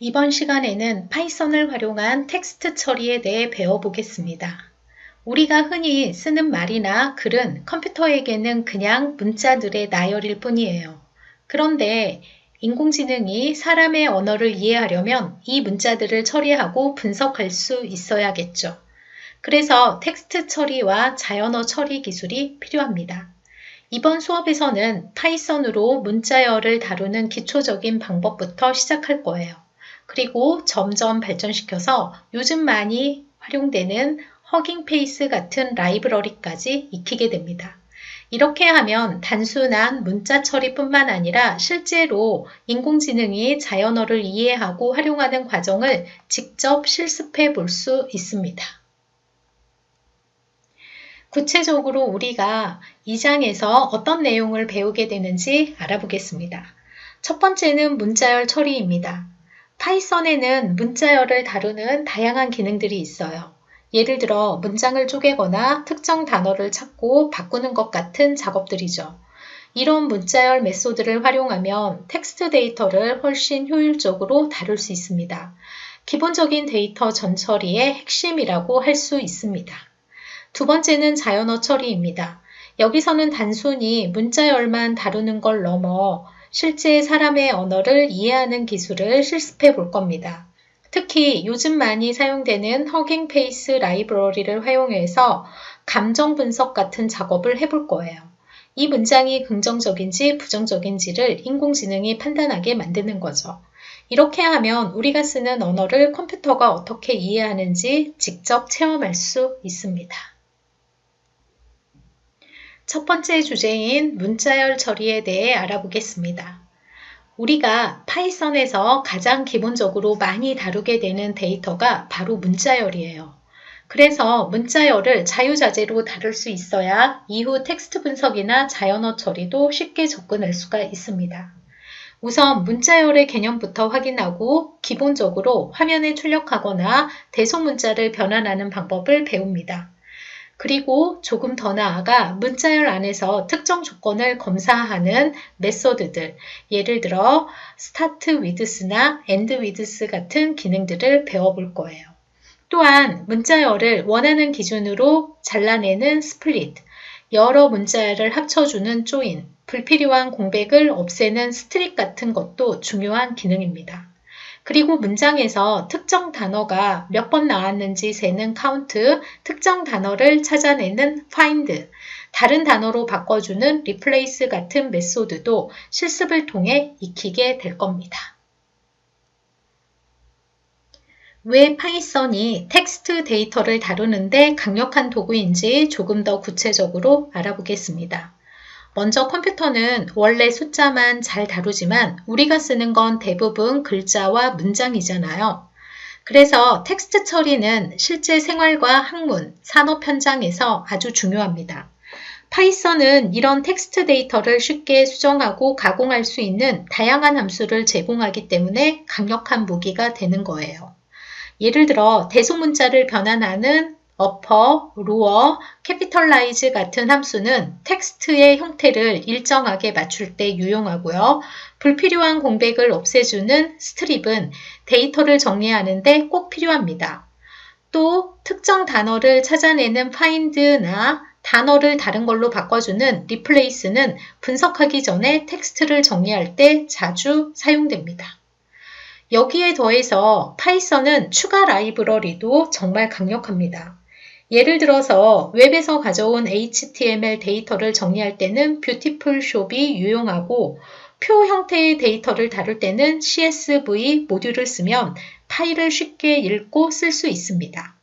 이번 시간에는 파이썬을 활용한 텍스트 처리에 대해 배워보겠습니다. 우리가 흔히 쓰는 말이나 글은 컴퓨터에게는 그냥 문자들의 나열일 뿐이에요. 그런데 인공지능이 사람의 언어를 이해하려면 이 문자들을 처리하고 분석할 수 있어야겠죠. 그래서 텍스트 처리와 자연어 처리 기술이 필요합니다. 이번 수업에서는 파이썬으로 문자열을 다루는 기초적인 방법부터 시작할 거예요. 그리고 점점 발전시켜서 요즘 많이 활용되는 허깅페이스 같은 라이브러리까지 익히게 됩니다. 이렇게 하면 단순한 문자 처리뿐만 아니라 실제로 인공지능이 자연어를 이해하고 활용하는 과정을 직접 실습해 볼 수 있습니다. 구체적으로 우리가 이 장에서 어떤 내용을 배우게 되는지 알아보겠습니다. 첫 번째는 문자열 처리입니다. 파이썬에는 문자열을 다루는 다양한 기능들이 있어요. 예를 들어 문장을 쪼개거나 특정 단어를 찾고 바꾸는 것 같은 작업들이죠. 이런 문자열 메소드를 활용하면 텍스트 데이터를 훨씬 효율적으로 다룰 수 있습니다. 기본적인 데이터 전처리의 핵심이라고 할 수 있습니다. 두 번째는 자연어 처리입니다. 여기서는 단순히 문자열만 다루는 걸 넘어 실제 사람의 언어를 이해하는 기술을 실습해 볼 겁니다. 특히 요즘 많이 사용되는 허깅페이스 라이브러리를 활용해서 감정 분석 같은 작업을 해볼 거예요. 이 문장이 긍정적인지 부정적인지를 인공지능이 판단하게 만드는 거죠. 이렇게 하면 우리가 쓰는 언어를 컴퓨터가 어떻게 이해하는지 직접 체험할 수 있습니다. 첫 번째 주제인 문자열 처리에 대해 알아보겠습니다. 우리가 파이썬에서 가장 기본적으로 많이 다루게 되는 데이터가 바로 문자열이에요. 그래서 문자열을 자유자재로 다룰 수 있어야 이후 텍스트 분석이나 자연어 처리도 쉽게 접근할 수가 있습니다. 우선 문자열의 개념부터 확인하고 기본적으로 화면에 출력하거나 대소문자를 변환하는 방법을 배웁니다. 그리고 조금 더 나아가 문자열 안에서 특정 조건을 검사하는 메소드들, 예를 들어 start with나 end with 같은 기능들을 배워볼 거예요. 또한 문자열을 원하는 기준으로 잘라내는 split, 여러 문자열을 합쳐주는 join, 불필요한 공백을 없애는 strip 같은 것도 중요한 기능입니다. 그리고 문장에서 특정 단어가 몇 번 나왔는지 세는 count, 특정 단어를 찾아내는 find, 다른 단어로 바꿔주는 replace 같은 메소드도 실습을 통해 익히게 될 겁니다. 왜 파이썬이 텍스트 데이터를 다루는데 강력한 도구인지 조금 더 구체적으로 알아보겠습니다. 먼저 컴퓨터는 원래 숫자만 잘 다루지만 우리가 쓰는 건 대부분 글자와 문장이잖아요. 그래서 텍스트 처리는 실제 생활과 학문, 산업 현장에서 아주 중요합니다. 파이썬은 이런 텍스트 데이터를 쉽게 수정하고 가공할 수 있는 다양한 함수를 제공하기 때문에 강력한 무기가 되는 거예요. 예를 들어 대소문자를 변환하는 upper, lower, capitalize 같은 함수는 텍스트의 형태를 일정하게 맞출 때 유용하고요. 불필요한 공백을 없애주는 strip은 데이터를 정리하는 데 꼭 필요합니다. 또 특정 단어를 찾아내는 find나 단어를 다른 걸로 바꿔주는 replace는 분석하기 전에 텍스트를 정리할 때 자주 사용됩니다. 여기에 더해서 파이썬은 추가 라이브러리도 정말 강력합니다. 예를 들어서 웹에서 가져온 HTML 데이터를 정리할 때는 뷰티풀 숍이 유용하고 표 형태의 데이터를 다룰 때는 CSV 모듈을 쓰면 파일을 쉽게 읽고 쓸 수 있습니다.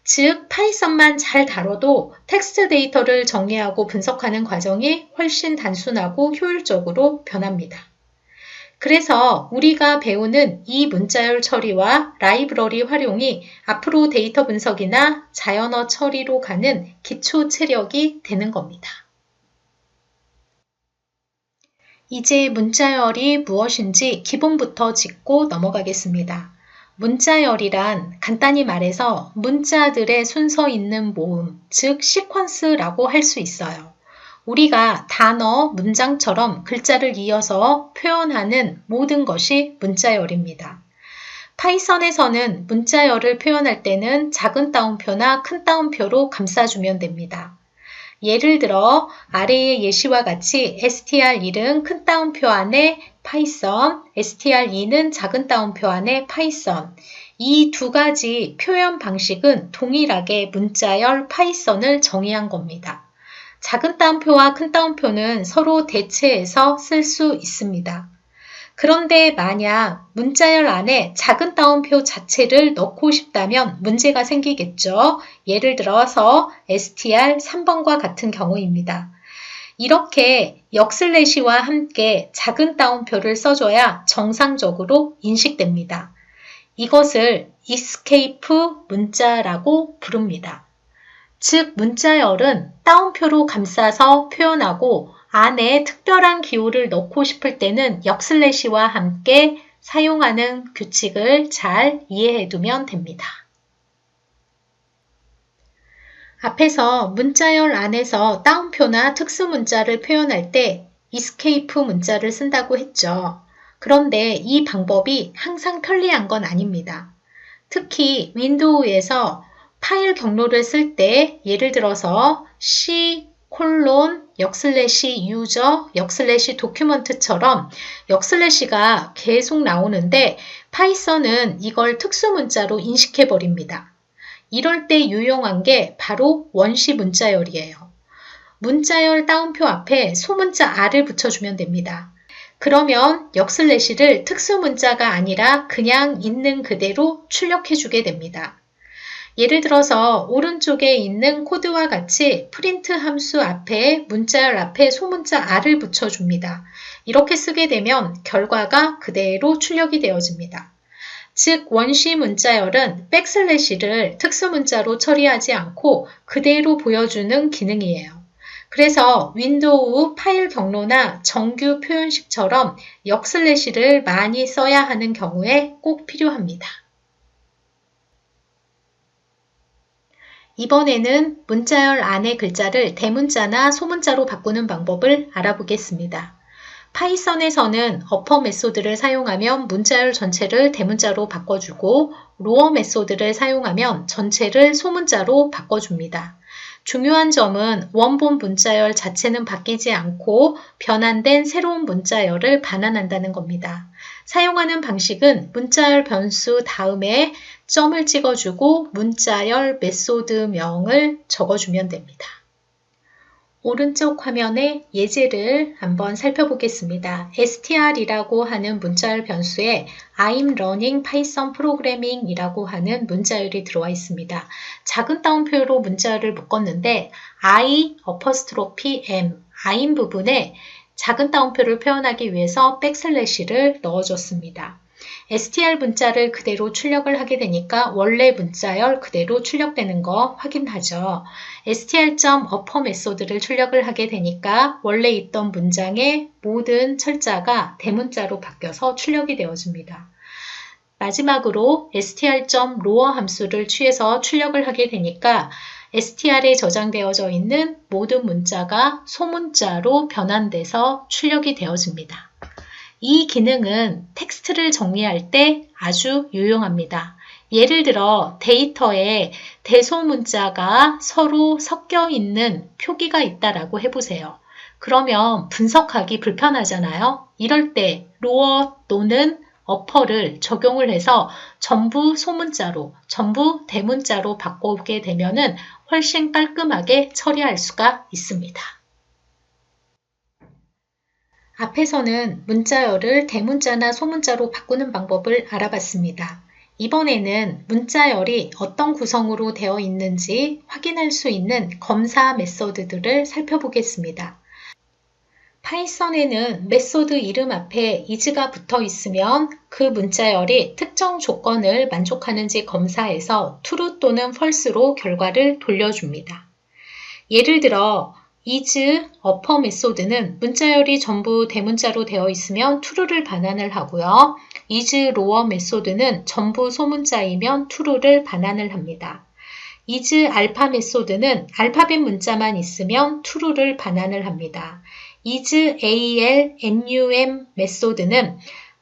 즉, 파이썬만 잘 다뤄도 텍스트 데이터를 정리하고 분석하는 과정이 훨씬 단순하고 효율적으로 변합니다. 그래서 우리가 배우는 이 문자열 처리와 라이브러리 활용이 앞으로 데이터 분석이나 자연어 처리로 가는 기초 체력이 되는 겁니다. 이제 문자열이 무엇인지 기본부터 짚고 넘어가겠습니다. 문자열이란 간단히 말해서 문자들의 순서 있는 모음, 즉 시퀀스라고 할 수 있어요. 우리가 단어, 문장처럼 글자를 이어서 표현하는 모든 것이 문자열입니다. 파이썬에서는 문자열을 표현할 때는 작은 따옴표나 큰 따옴표로 감싸주면 됩니다. 예를 들어 아래의 예시와 같이 str1은 큰 따옴표 안에 파이썬, str2는 작은 따옴표 안에 파이썬. 이 두 가지 표현 방식은 동일하게 문자열 파이썬을 정의한 겁니다. 작은 따옴표와 큰 따옴표는 서로 대체해서 쓸 수 있습니다. 그런데 만약 문자열 안에 작은 따옴표 자체를 넣고 싶다면 문제가 생기겠죠. 예를 들어서 str 3번과 같은 경우입니다. 이렇게 역슬래시와 함께 작은 따옴표를 써줘야 정상적으로 인식됩니다. 이것을 escape 문자라고 부릅니다. 즉 문자열은 따옴표로 감싸서 표현하고 안에 특별한 기호를 넣고 싶을 때는 역슬래시와 함께 사용하는 규칙을 잘 이해해 두면 됩니다. 앞에서 문자열 안에서 따옴표나 특수문자를 표현할 때 escape 문자를 쓴다고 했죠. 그런데 이 방법이 항상 편리한 건 아닙니다. 특히 윈도우에서 파일 경로를 쓸 때 예를 들어서 C: 역슬래시 역슬래시 도큐먼트처럼 역슬래시가 계속 나오는데 파이썬은 이걸 특수문자로 인식해버립니다. 이럴 때 유용한 게 바로 원시 문자열이에요. 문자열 따옴표 앞에 소문자 R을 붙여주면 됩니다. 그러면 역슬래시를 특수문자가 아니라 그냥 있는 그대로 출력해주게 됩니다. 예를 들어서 오른쪽에 있는 코드와 같이 프린트 함수 앞에 문자열 앞에 소문자 R을 붙여줍니다. 이렇게 쓰게 되면 결과가 그대로 출력이 되어집니다. 즉 원시 문자열은 백슬래시를 특수문자로 처리하지 않고 그대로 보여주는 기능이에요. 그래서 윈도우 파일 경로나 정규 표현식처럼 역슬래시를 많이 써야 하는 경우에 꼭 필요합니다. 이번에는 문자열 안의 글자를 대문자나 소문자로 바꾸는 방법을 알아보겠습니다. 파이썬에서는 어퍼 메소드를 사용하면 문자열 전체를 대문자로 바꿔주고 로어 메소드를 사용하면 전체를 소문자로 바꿔줍니다. 중요한 점은 원본 문자열 자체는 바뀌지 않고 변환된 새로운 문자열을 반환한다는 겁니다. 사용하는 방식은 문자열 변수 다음에 점을 찍어주고 문자열 메소드명을 적어주면 됩니다. 오른쪽 화면에 예제를 한번 살펴보겠습니다. str이라고 하는 문자열 변수에 I'm running Python programming 이라고 하는 문자열이 들어와 있습니다. 작은 따옴표로 문자열을 묶었는데 I M, I'm 부분에 작은 따옴표를 표현하기 위해서 백슬래시를 넣어줬습니다. str 문자를 그대로 출력을 하게 되니까 원래 문자열 그대로 출력되는 거 확인하죠. str.upper 메소드를 출력을 하게 되니까 원래 있던 문장의 모든 철자가 대문자로 바뀌어서 출력이 되어집니다. 마지막으로 str.lower 함수를 취해서 출력을 하게 되니까 str에 저장되어져 있는 모든 문자가 소문자로 변환돼서 출력이 되어집니다. 이 기능은 텍스트를 정리할 때 아주 유용합니다. 예를 들어 데이터에 대소문자가 서로 섞여 있는 표기가 있다라고 해보세요. 그러면 분석하기 불편하잖아요. 이럴 때 로어 또는 어퍼를 적용을 해서 전부 소문자로, 전부 대문자로 바꾸게 되면은 훨씬 깔끔하게 처리할 수가 있습니다. 앞에서는 문자열을 대문자나 소문자로 바꾸는 방법을 알아봤습니다. 이번에는 문자열이 어떤 구성으로 되어 있는지 확인할 수 있는 검사 메소드들을 살펴보겠습니다. 파이썬에는 메소드 이름 앞에 is가 붙어 있으면 그 문자열이 특정 조건을 만족하는지 검사해서 true 또는 false로 결과를 돌려줍니다. 예를 들어 is upper 메소드는 문자열이 전부 대문자로 되어 있으면 true를 반환을 하고요. is lower 메소드는 전부 소문자이면 true를 반환을 합니다. is alpha 메소드는 알파벳 문자만 있으면 true를 반환을 합니다. is al num 메소드는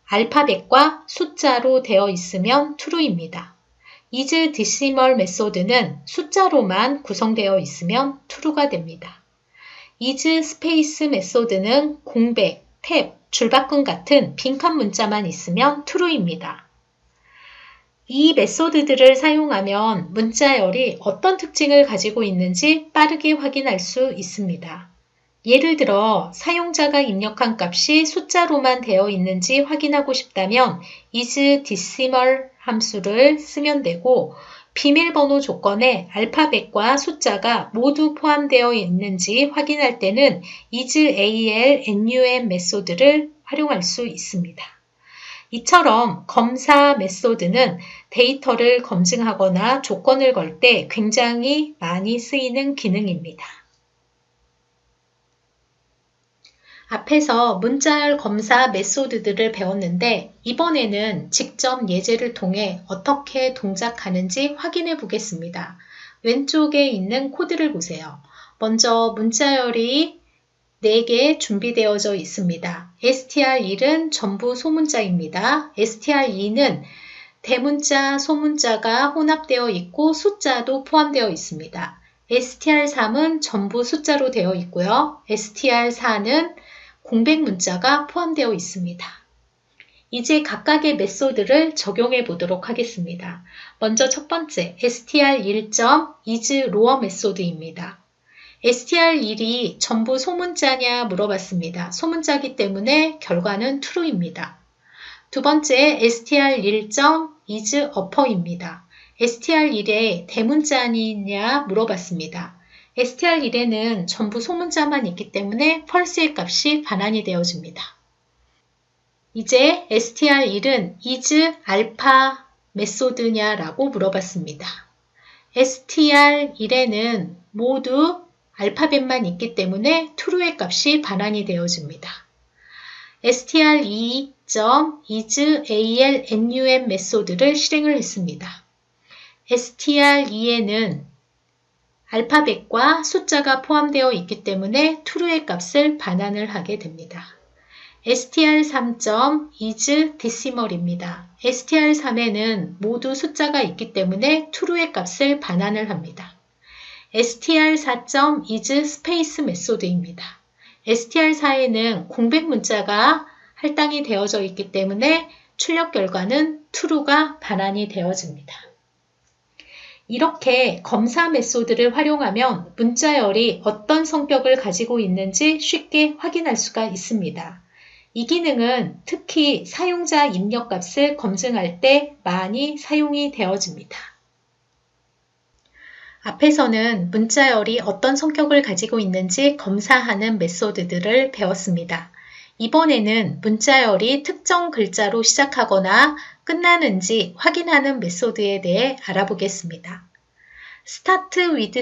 알파벳과 숫자로 되어 있으면 true입니다. is decimal method는 숫자로만 구성되어 있으면 true가 됩니다. is space method는 공백, 탭, 줄바꿈 같은 빈칸 문자만 있으면 true입니다. 이 메소드들을 사용하면 문자열이 어떤 특징을 가지고 있는지 빠르게 확인할 수 있습니다. 예를 들어 사용자가 입력한 값이 숫자로만 되어 있는지 확인하고 싶다면 is decimal 함수를 쓰면 되고 비밀번호 조건에 알파벳과 숫자가 모두 포함되어 있는지 확인할 때는 is al num 메소드를 활용할 수 있습니다. 이처럼 검사 메소드는 데이터를 검증하거나 조건을 걸 때 굉장히 많이 쓰이는 기능입니다. 앞에서 문자열 검사 메소드들을 배웠는데 이번에는 직접 예제를 통해 어떻게 동작하는지 확인해 보겠습니다. 왼쪽에 있는 코드를 보세요. 먼저 문자열이 4개 준비되어져 있습니다. str1은 전부 소문자입니다. str2는 대문자, 소문자가 혼합되어 있고 숫자도 포함되어 있습니다. str3은 전부 숫자로 되어 있고요. str4는 공백 문자가 포함되어 있습니다. 이제 각각의 메소드를 적용해 보도록 하겠습니다. 먼저 첫 번째 str1.isLower 메소드입니다. str1이 전부 소문자냐 물어봤습니다. 소문자이기 때문에 결과는 true입니다. 두 번째 str1.isUpper입니다. str1에 대문자냐 물어봤습니다. str1에는 전부 소문자만 있기 때문에 false의 값이 반환이 되어집니다. 이제 str1은 is alpha 메소드냐라고 물어봤습니다. str1에는 모두 알파벳만 있기 때문에 true의 값이 반환이 되어집니다. str2.isALNUM 메소드를 실행을 했습니다. str2에는 알파벳과 숫자가 포함되어 있기 때문에 true의 값을 반환을 하게 됩니다. str3.isDecimal입니다. str3에는 모두 숫자가 있기 때문에 true의 값을 반환을 합니다. str4.isSpace 메소드입니다. str4에는 공백 문자가 할당이 되어져 있기 때문에 출력 결과는 true가 반환이 되어집니다. 이렇게 검사 메소드를 활용하면 문자열이 어떤 성격을 가지고 있는지 쉽게 확인할 수가 있습니다. 이 기능은 특히 사용자 입력값을 검증할 때 많이 사용이 되어집니다. 앞에서는 문자열이 어떤 성격을 가지고 있는지 검사하는 메소드들을 배웠습니다. 이번에는 문자열이 특정 글자로 시작하거나 끝나는지 확인하는 메소드에 대해 알아보겠습니다. start with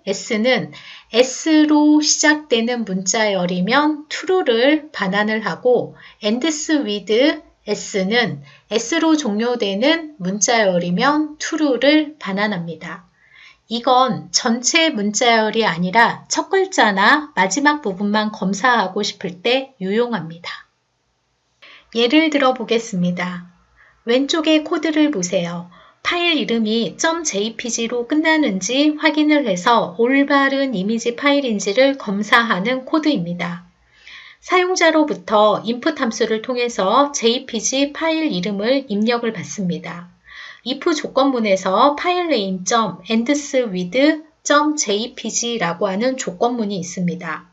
s는 s로 시작되는 문자열이면 true를 반환을 하고 ends with s는 s로 종료되는 문자열이면 true를 반환합니다. 이건 전체 문자열이 아니라 첫 글자나 마지막 부분만 검사하고 싶을 때 유용합니다. 예를 들어 보겠습니다. 왼쪽의 코드를 보세요. 파일 이름이 .jpg로 끝나는지 확인을 해서 올바른 이미지 파일인지를 검사하는 코드입니다. 사용자로부터 input 함수를 통해서 jpg 파일 이름을 입력을 받습니다. if 조건문에서 파일네임 endswith.jpg라고 하는 조건문이 있습니다.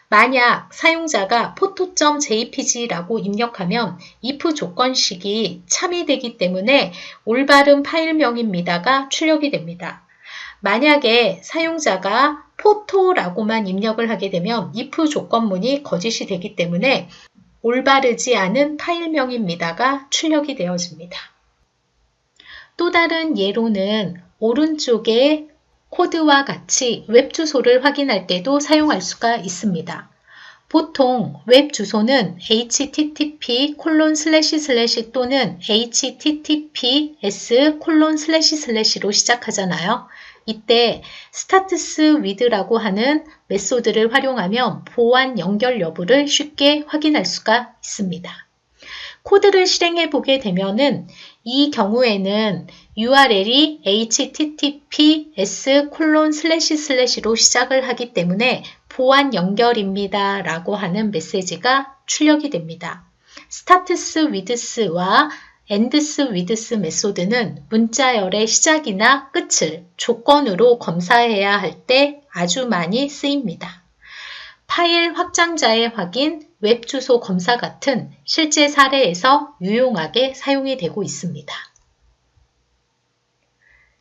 만약 사용자가 photo.jpg라고 입력하면 if 조건식이 참이 되기 때문에 올바른 파일명입니다가 출력이 됩니다. 만약에 사용자가 photo라고만 입력을 하게 되면 if 조건문이 거짓이 되기 때문에 올바르지 않은 파일명입니다가 출력이 되어집니다. 또 다른 예로는 오른쪽에 코드와 같이 웹 주소를 확인할 때도 사용할 수가 있습니다. 보통 웹 주소는 http 또는 https://로 시작하잖아요. 이때 starts with라고 하는 메소드를 활용하면 보안 연결 여부를 쉽게 확인할 수가 있습니다. 코드를 실행해 보게 되면은 이 경우에는 URL이 https://로 시작을 하기 때문에 보안 연결입니다 라고 하는 메시지가 출력이 됩니다. starts with와 ends with 메소드는 문자열의 시작이나 끝을 조건으로 검사해야 할 때 아주 많이 쓰입니다. 파일 확장자의 확인, 웹 주소 검사 같은 실제 사례에서 유용하게 사용이 되고 있습니다.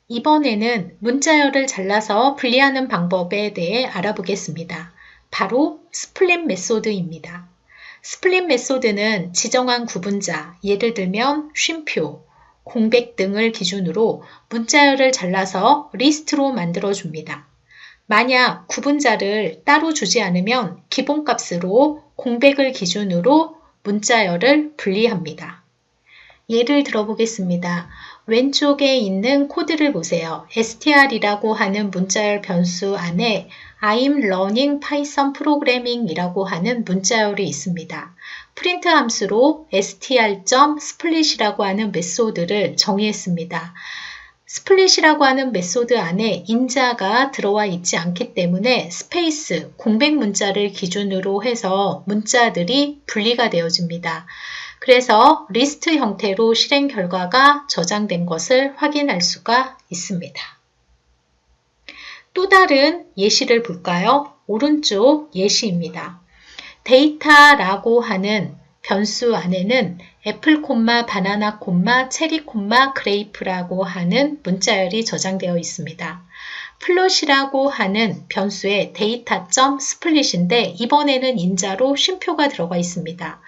이번에는 문자열을 잘라서 분리하는 방법에 대해 알아보겠습니다. 바로 스플릿 메소드입니다. 스플릿 메소드는 지정한 구분자, 예를 들면 쉼표, 공백 등을 기준으로 문자열을 잘라서 리스트로 만들어줍니다. 만약 구분자를 따로 주지 않으면 기본값으로 공백을 기준으로 문자열을 분리합니다. 예를 들어보겠습니다. 왼쪽에 있는 코드를 보세요. str이라고 하는 문자열 변수 안에 I'm learning Python programming 이라고 하는 문자열이 있습니다. 프린트 함수로 str.split이라고 하는 메소드를 정의했습니다. 스플릿이라고 하는 메소드 안에 인자가 들어와 있지 않기 때문에 스페이스, 공백 문자를 기준으로 해서 문자들이 분리가 되어집니다. 그래서 리스트 형태로 실행 결과가 저장된 것을 확인할 수가 있습니다. 또 다른 예시를 볼까요? 오른쪽 예시입니다. 데이터라고 하는 변수 안에는 애플, 바나나, 체리, 그레이프라고 하는 문자열이 저장되어 있습니다. 플롯이라고 하는 변수의 데이터.split인데 이번에는 인자로 쉼표가 들어가 있습니다.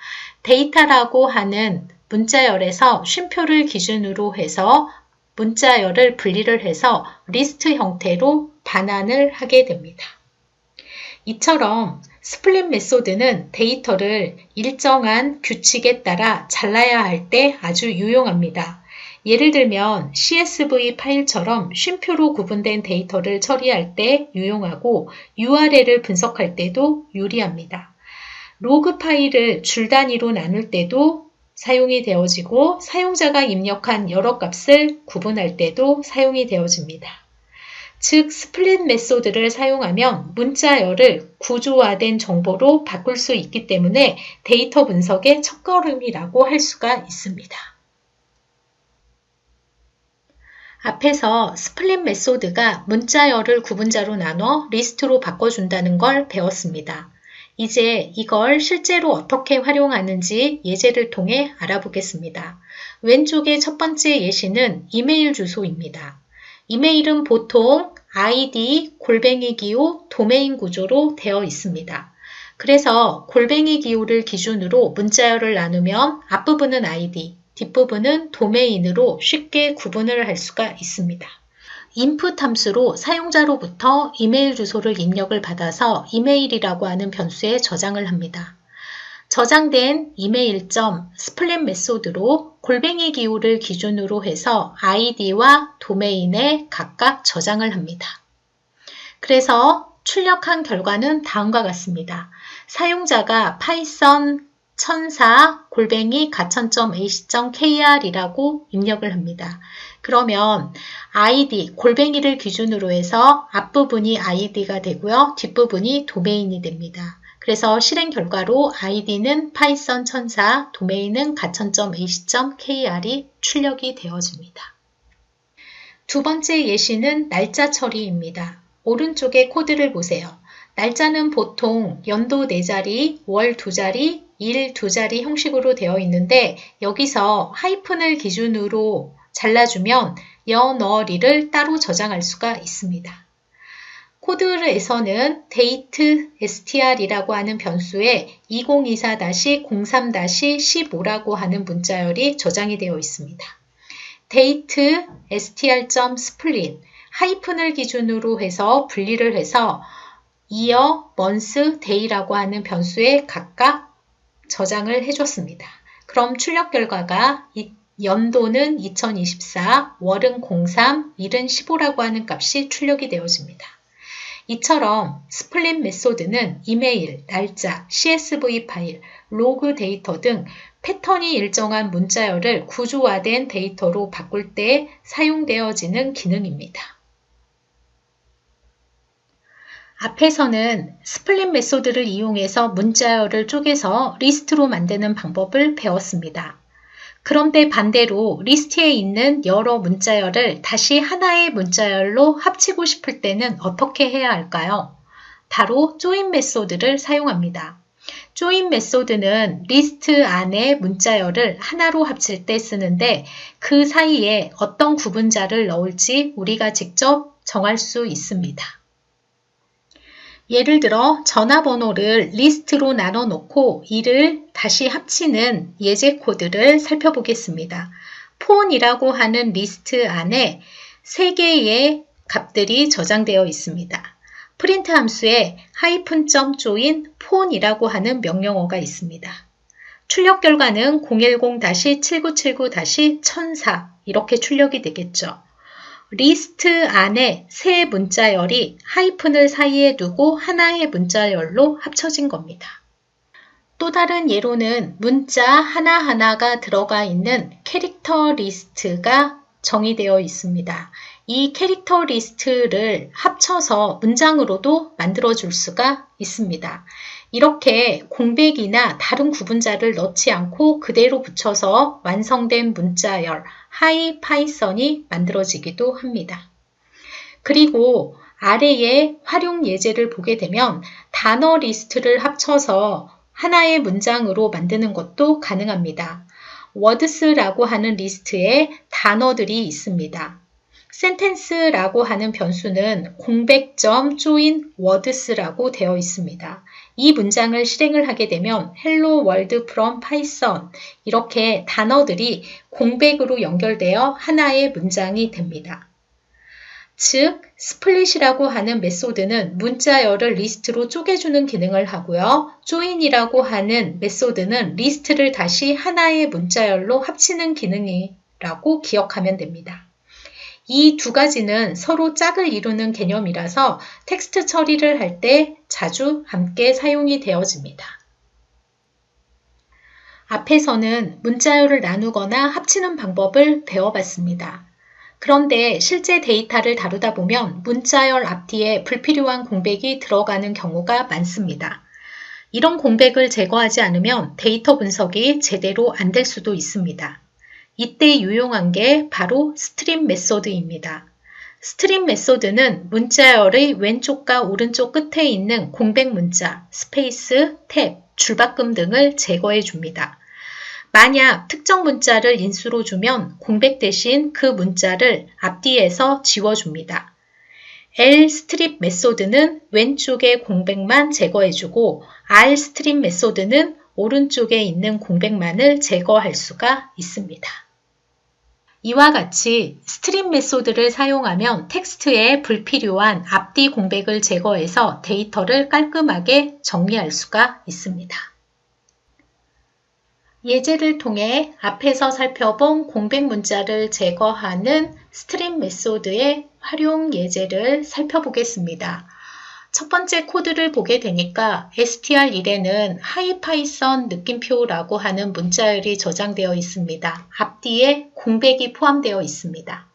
데이터라고 하는 문자열에서 쉼표를 기준으로 해서 문자열을 분리를 해서 리스트 형태로 반환을 하게 됩니다. 이처럼 스플릿 메소드는 데이터를 일정한 규칙에 따라 잘라야 할 때 아주 유용합니다. 예를 들면 CSV 파일처럼 쉼표로 구분된 데이터를 처리할 때 유용하고 URL을 분석할 때도 유리합니다. 로그 파일을 줄 단위로 나눌 때도 사용이 되어지고 사용자가 입력한 여러 값을 구분할 때도 사용이 되어집니다. 즉, 스플릿 메소드를 사용하면 문자열을 구조화된 정보로 바꿀 수 있기 때문에 데이터 분석의 첫걸음이라고 할 수가 있습니다. 앞에서 스플릿 메소드가 문자열을 구분자로 나눠 리스트로 바꿔준다는 걸 배웠습니다. 이제 이걸 실제로 어떻게 활용하는지 예제를 통해 알아보겠습니다. 왼쪽의 첫 번째 예시는 이메일 주소입니다. 이메일은 보통 id, 기호, 도메인 구조로 되어 있습니다. 그래서 기호를 기준으로 문자열을 나누면 앞부분은 id, 뒷부분은 도메인으로 쉽게 구분을 할 수가 있습니다. input 함수로 사용자로부터 이메일 주소를 입력을 받아서 이메일이라고 하는 변수에 저장을 합니다. 저장된 이메일.split 메소드로 기호를 기준으로 해서 id와 도메인에 각각 저장을 합니다. 그래서 출력한 결과는 다음과 같습니다. 사용자가 파이썬 1004 가천.ac.kr이라고 입력을 합니다. 그러면 id, 를 기준으로 해서 앞부분이 id가 되고요. 뒷부분이 도메인이 됩니다. 그래서 실행 결과로 id는 파이썬 1004, 도메인은 가천.ac.kr이 출력이 되어집니다. 두 번째 예시는 날짜 처리입니다. 오른쪽에 코드를 보세요. 날짜는 보통 연도 4자리, 월 2자리, 일 2자리 형식으로 되어 있는데 여기서 하이픈을 기준으로 잘라주면 연월일을 따로 저장할 수가 있습니다. 코드에서는 date str이라고 하는 변수에 2024-03-15라고 하는 문자열이 저장이 되어 있습니다. date str.split 하이픈을 기준으로 해서 분리를 해서 year, month, day라고 하는 변수에 각각 저장을 해줬습니다. 그럼 출력 결과가 연도는 2024, 월은 03, 일은 15라고 하는 값이 출력이 되어집니다. 이처럼 스플릿 메소드는 이메일, 날짜, CSV 파일, 로그 데이터 등 패턴이 일정한 문자열을 구조화된 데이터로 바꿀 때 사용되어지는 기능입니다. 앞에서는 스플릿 메소드를 이용해서 문자열을 쪼개서 리스트로 만드는 방법을 배웠습니다. 그런데 반대로 리스트에 있는 여러 문자열을 다시 하나의 문자열로 합치고 싶을 때는 어떻게 해야 할까요? 바로 조인 메소드를 사용합니다. 조인 메소드는 리스트 안에 문자열을 하나로 합칠 때 쓰는데 그 사이에 어떤 구분자를 넣을지 우리가 직접 정할 수 있습니다. 예를 들어 전화번호를 리스트로 나눠 놓고 이를 다시 합치는 예제 코드를 살펴보겠습니다. 폰이라고 하는 리스트 안에 3개의 값들이 저장되어 있습니다. 프린트 함수에 -join 폰이라고 하는 명령어가 있습니다. 출력 결과는 010-7979-1004 이렇게 출력이 되겠죠. 리스트 안에 세 문자열이 하이픈을 사이에 두고 하나의 문자열로 합쳐진 겁니다. 또 다른 예로는 문자 하나하나가 들어가 있는 캐릭터 리스트가 정의되어 있습니다. 이 캐릭터 리스트를 합쳐서 문장으로도 만들어줄 수가 있습니다. 이렇게 공백이나 다른 구분자를 넣지 않고 그대로 붙여서 완성된 문자열 하이파이썬이 만들어지기도 합니다. 그리고 아래의 활용 예제를 보게 되면 단어 리스트를 합쳐서 하나의 문장으로 만드는 것도 가능합니다. words라고 하는 리스트에 단어들이 있습니다. sentence라고 하는 변수는 공백점 join words라고 되어 있습니다. 이 문장을 실행을 하게 되면 Hello World from Python 이렇게 단어들이 공백으로 연결되어 하나의 문장이 됩니다. 즉, 스플릿이라고 하는 메소드는 문자열을 리스트로 쪼개주는 기능을 하고요. join이라고 하는 메소드는 리스트를 다시 하나의 문자열로 합치는 기능이라고 기억하면 됩니다. 이 두 가지는 서로 짝을 이루는 개념이라서 텍스트 처리를 할 때 자주 함께 사용이 되어집니다. 앞에서는 문자열을 나누거나 합치는 방법을 배워봤습니다. 그런데 실제 데이터를 다루다 보면 문자열 앞뒤에 불필요한 공백이 들어가는 경우가 많습니다. 이런 공백을 제거하지 않으면 데이터 분석이 제대로 안 될 수도 있습니다. 이때 유용한 게 바로 스트립 메소드입니다. 스트립 메소드는 문자열의 왼쪽과 오른쪽 끝에 있는 공백 문자, 스페이스, 탭, 줄바꿈 등을 제거해 줍니다. 만약 특정 문자를 인수로 주면 공백 대신 그 문자를 앞뒤에서 지워줍니다. Lstrip 메소드는 왼쪽의 공백만 제거해주고 Rstrip 메소드는 오른쪽에 있는 공백만을 제거할 수가 있습니다. 이와 같이 스트립 메소드를 사용하면 텍스트에 불필요한 앞뒤 공백을 제거해서 데이터를 깔끔하게 정리할 수가 있습니다. 예제를 통해 앞에서 살펴본 공백 문자를 제거하는 스트립 메소드의 활용 예제를 살펴보겠습니다. 첫 번째 코드를 보게 되니까 str1에는 하이파이썬 느낌표라고 하는 문자열이 저장되어 있습니다. 앞뒤에 공백이 포함되어 있습니다.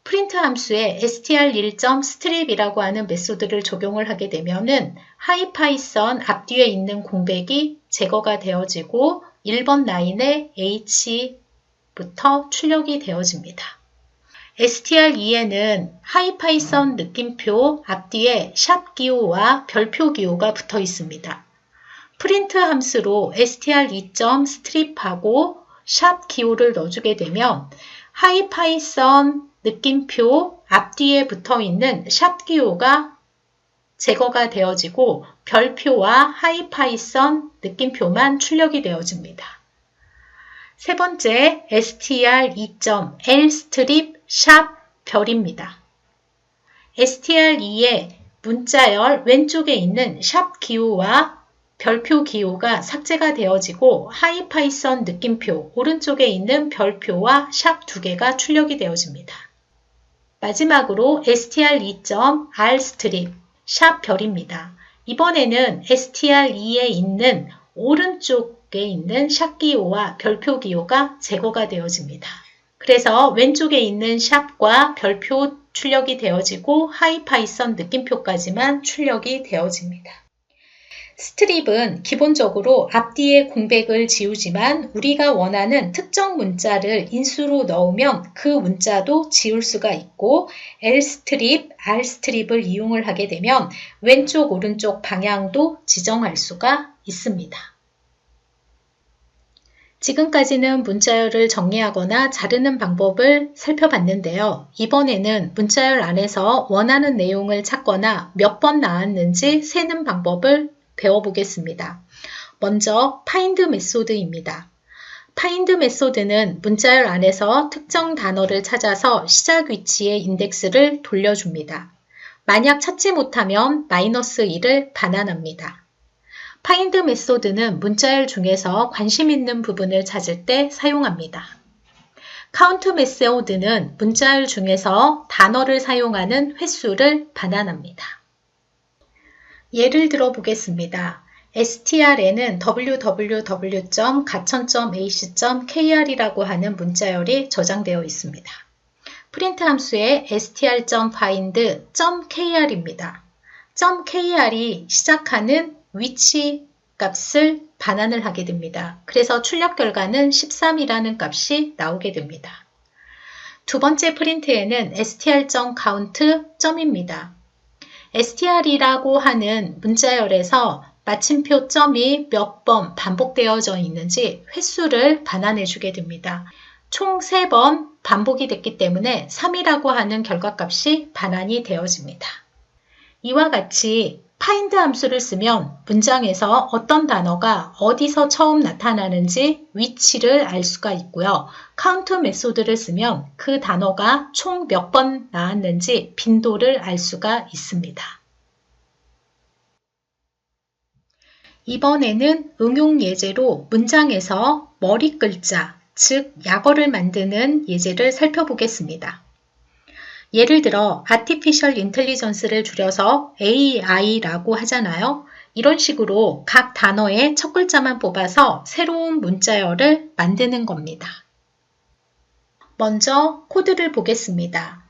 프린트 함수에 str1.strip이라고 하는 메소드를 적용을 하게 되면은 하이파이썬 앞뒤에 있는 공백이 제거가 되어지고 1번 라인에 h부터 출력이 되어집니다. str2에는 하이파이썬 느낌표 앞뒤에 샵 기호와 별표 기호가 붙어 있습니다. 프린트 함수로 str2.strip하고 샵 기호를 넣어주게 되면 하이파이썬 느낌표 앞뒤에 붙어 있는 샵 기호가 제거가 되어지고 별표와 하이파이썬 느낌표만 출력이 되어집니다. 세 번째 str2.lstrip 샵 별입니다. str2의 문자열 왼쪽에 있는 샵 기호와 별표 기호가 삭제가 되어지고 하이파이썬 느낌표 오른쪽에 있는 별표와 샵 두 개가 출력이 되어집니다. 마지막으로 str2.rstrip 샵 별입니다. 이번에는 STR2에 있는 오른쪽에 있는 샵 기호와 별표 기호가 제거가 되어집니다. 그래서 왼쪽에 있는 샵과 별표 출력이 되어지고 하이파이썬 느낌표까지만 출력이 되어집니다. 스트립은 기본적으로 앞뒤에 공백을 지우지만 우리가 원하는 특정 문자를 인수로 넣으면 그 문자도 지울 수가 있고 L스트립, R스트립을 이용을 하게 되면 왼쪽, 오른쪽 방향도 지정할 수가 있습니다. 지금까지는 문자열을 정리하거나 자르는 방법을 살펴봤는데요. 이번에는 문자열 안에서 원하는 내용을 찾거나 몇 번 나왔는지 세는 방법을 배워보겠습니다. 먼저 find 메소드입니다. find 메소드는 문자열 안에서 특정 단어를 찾아서 시작 위치의 인덱스를 돌려줍니다. 만약 찾지 못하면 -1을 반환합니다. find 메소드는 문자열 중에서 관심 있는 부분을 찾을 때 사용합니다. count 메소드는 문자열 중에서 단어를 사용하는 횟수를 반환합니다. 예를 들어 보겠습니다. str에는 www.가천.ac.kr이라고 하는 문자열이 저장되어 있습니다. 프린트 함수에 str.find.kr입니다. .kr이 시작하는 위치 값을 반환을 하게 됩니다. 그래서 출력 결과는 13이라는 값이 나오게 됩니다. 두 번째 프린트에는 str.count.입니다. str이라고 하는 문자열에서 마침표 점이 몇 번 반복되어져 있는지 횟수를 반환해 주게 됩니다. 총 3번 반복이 됐기 때문에 3이라고 하는 결과값이 반환이 되어집니다. 이와 같이 find 함수를 쓰면 문장에서 어떤 단어가 어디서 처음 나타나는지 위치를 알 수가 있고요. count 메소드를 쓰면 그 단어가 총 몇 번 나왔는지 빈도를 알 수가 있습니다. 이번에는 응용 예제로 문장에서 머리 글자, 즉 약어를 만드는 예제를 살펴보겠습니다. 예를 들어 Artificial Intelligence를 줄여서 AI라고 하잖아요. 이런 식으로 각 단어의 첫 글자만 뽑아서 새로운 문자열을 만드는 겁니다. 먼저 코드를 보겠습니다.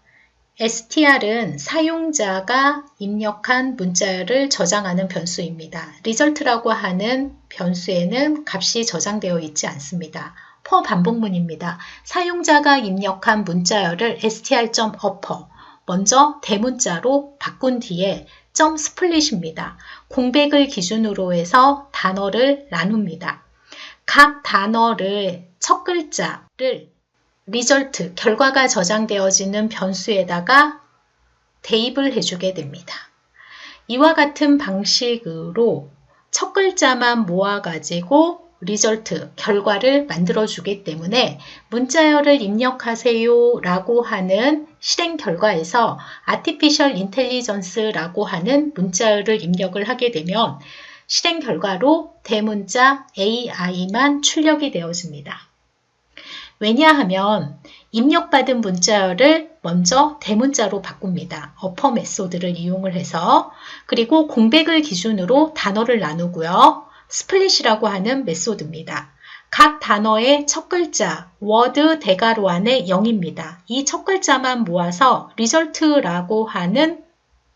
str은 사용자가 입력한 문자열을 저장하는 변수입니다. result라고 하는 변수에는 값이 저장되어 있지 않습니다. for 반복문입니다. 사용자가 입력한 문자열을 str.upper 먼저 대문자로 바꾼 뒤에 .split입니다. 공백을 기준으로 해서 단어를 나눕니다. 각 단어를 첫 글자를 result, 결과가 저장되어지는 변수에다가 대입을 해주게 됩니다. 이와 같은 방식으로 첫 글자만 모아가지고 result, 결과를 만들어주기 때문에 문자열을 입력하세요 라고 하는 실행 결과에서 Artificial Intelligence라고 하는 문자열을 입력을 하게 되면 실행 결과로 대문자 AI만 출력이 되어집니다. 왜냐하면 입력받은 문자열을 먼저 대문자로 바꿉니다. upper 메소드를 이용을 해서 그리고 공백을 기준으로 단어를 나누고요. 스플릿이라고 하는 메소드입니다. 각 단어의 첫 글자, word 대괄호 안에 0입니다. 이 첫 글자만 모아서 result라고 하는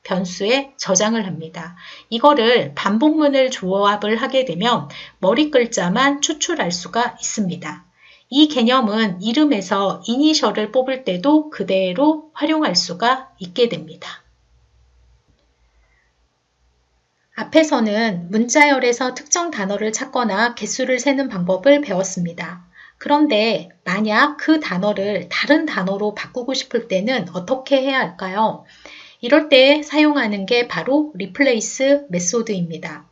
변수에 저장을 합니다. 이거를 반복문을 조합을 하게 되면 머리 글자만 추출할 수가 있습니다. 이 개념은 이름에서 이니셜을 뽑을 때도 그대로 활용할 수가 있게 됩니다. 앞에서는 문자열에서 특정 단어를 찾거나 개수를 세는 방법을 배웠습니다. 그런데 만약 그 단어를 다른 단어로 바꾸고 싶을 때는 어떻게 해야 할까요? 이럴 때 사용하는 게 바로 replace 메소드입니다.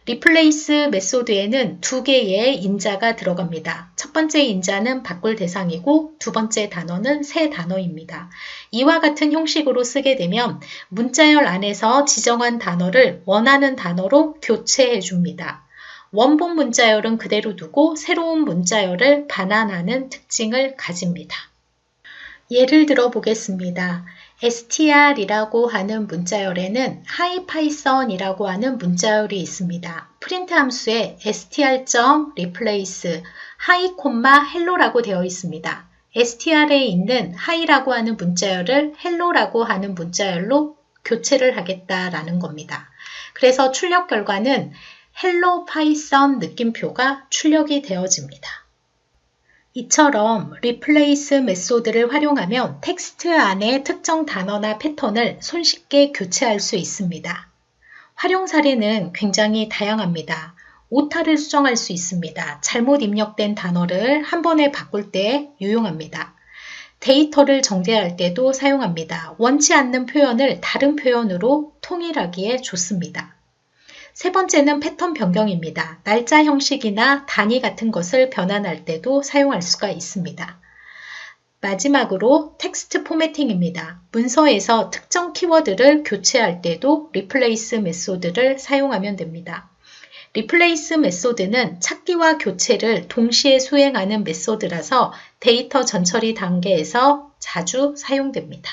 replace 메소드에는 두 개의 인자가 들어갑니다. 첫 번째 인자는 바꿀 대상이고 두 번째 단어는 새 단어입니다. 이와 같은 형식으로 쓰게 되면 문자열 안에서 지정한 단어를 원하는 단어로 교체해 줍니다. 원본 문자열은 그대로 두고 새로운 문자열을 반환하는 특징을 가집니다. 예를 들어 보겠습니다. str이라고 하는 문자열에는 hiPython이라고 하는 문자열이 있습니다. 프린트 함수에 str.replace hi, hello라고 되어 있습니다. str에 있는 hi라고 하는 문자열을 hello라고 하는 문자열로 교체를 하겠다라는 겁니다. 그래서 출력 결과는 hello python 느낌표가 출력이 되어집니다. 이처럼 replace 메소드를 활용하면 텍스트 안에 특정 단어나 패턴을 손쉽게 교체할 수 있습니다. 활용 사례는 굉장히 다양합니다. 오타를 수정할 수 있습니다. 잘못 입력된 단어를 한 번에 바꿀 때 유용합니다. 데이터를 정제할 때도 사용합니다. 원치 않는 표현을 다른 표현으로 통일하기에 좋습니다. 세 번째는 패턴 변경입니다. 날짜 형식이나 단위 같은 것을 변환할 때도 사용할 수가 있습니다. 마지막으로 텍스트 포매팅입니다. 문서에서 특정 키워드를 교체할 때도 replace 메소드를 사용하면 됩니다. replace 메소드는 찾기와 교체를 동시에 수행하는 메소드라서 데이터 전처리 단계에서 자주 사용됩니다.